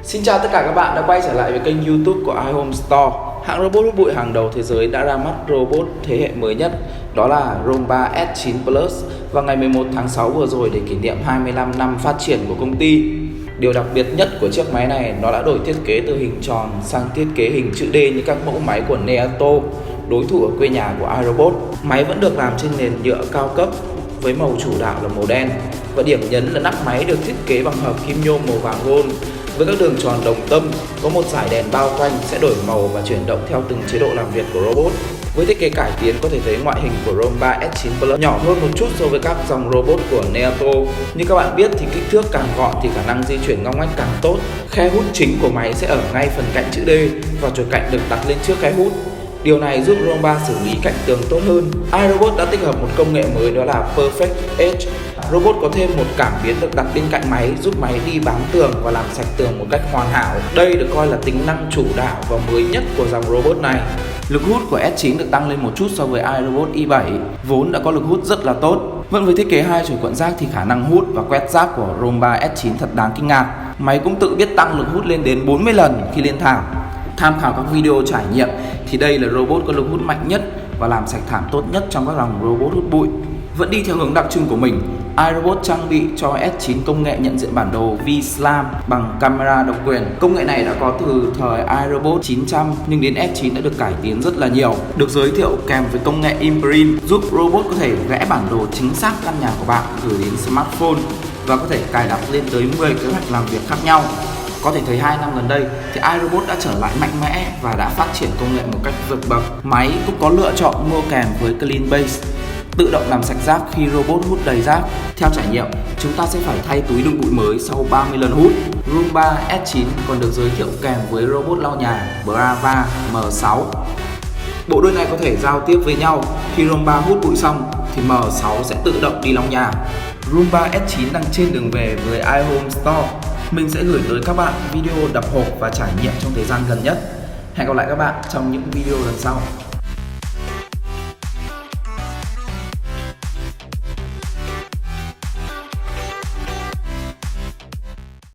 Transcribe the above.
Xin chào tất cả các bạn đã quay trở lại với kênh YouTube của iHome Store. Hãng robot hút bụi hàng đầu thế giới đã ra mắt robot thế hệ mới nhất, đó là Roomba S9 Plus vào ngày 11 tháng 6 vừa rồi để kỷ niệm 25 năm phát triển của công ty. Điều đặc biệt nhất của chiếc máy này nó đã đổi thiết kế từ hình tròn sang thiết kế hình chữ D như các mẫu máy của Neato, đối thủ ở quê nhà của iRobot. Máy vẫn được làm trên nền nhựa cao cấp với màu chủ đạo là màu đen, và điểm nhấn là nắp máy được thiết kế bằng hợp kim nhôm màu vàng gold với các đường tròn đồng tâm, có một dải đèn bao quanh sẽ đổi màu và chuyển động theo từng chế độ làm việc của robot. Với thiết kế cải tiến, có thể thấy ngoại hình của Roomba S9 Plus nhỏ hơn một chút so với các dòng robot của Neato. Như các bạn biết thì kích thước càng gọn thì khả năng di chuyển ngóc ngách càng tốt. Khe hút chính của máy sẽ ở ngay phần cạnh chữ D và chuột cạnh được đặt lên trước khe hút. Điều này giúp Roomba xử lý cạnh tường tốt hơn. iRobot đã tích hợp một công nghệ mới, đó là Perfect Edge. Robot có thêm một cảm biến được đặt bên cạnh máy, giúp máy đi bám tường và làm sạch tường một cách hoàn hảo. Đây được coi là tính năng chủ đạo và mới nhất của dòng robot này. Lực hút của S9 được tăng lên một chút so với iRobot i7, vốn đã có lực hút rất là tốt. Vẫn với thiết kế hai chổi cuộn rác thì khả năng hút và quét rác của Roomba S9 thật đáng kinh ngạc. Máy cũng tự biết tăng lực hút lên đến 40 lần khi lên thảm. Tham khảo các video trải nghiệm thì đây là robot có lực hút mạnh nhất và làm sạch thảm tốt nhất trong các dòng robot hút bụi. Vẫn đi theo hướng đặc trưng của mình, iRobot trang bị cho S9 công nghệ nhận diện bản đồ V-SLAM bằng camera độc quyền. Công nghệ này đã có từ thời iRobot 900 nhưng đến S9 đã được cải tiến rất là nhiều. Được giới thiệu kèm với công nghệ Imprint giúp robot có thể vẽ bản đồ chính xác căn nhà của bạn gửi đến smartphone và có thể cài đặt lên tới 10 kế hoạch làm việc khác nhau. Có thể thấy 2 năm gần đây thì iRobot đã trở lại mạnh mẽ và đã phát triển công nghệ một cách vượt bậc. Máy cũng có lựa chọn mua kèm với Clean Base, tự động làm sạch rác khi robot hút đầy rác. Theo trải nghiệm, chúng ta sẽ phải thay túi đựng bụi mới sau 30 lần hút. Roomba S9 còn được giới thiệu kèm với robot lau nhà Brava M6. Bộ đôi này có thể giao tiếp với nhau. Khi Roomba hút bụi xong thì M6 sẽ tự động đi lau nhà. Roomba S9 đang trên đường về với iHome Store. Mình sẽ gửi tới các bạn video đập hộp và trải nghiệm trong thời gian gần nhất. Hẹn gặp lại các bạn trong những video lần sau.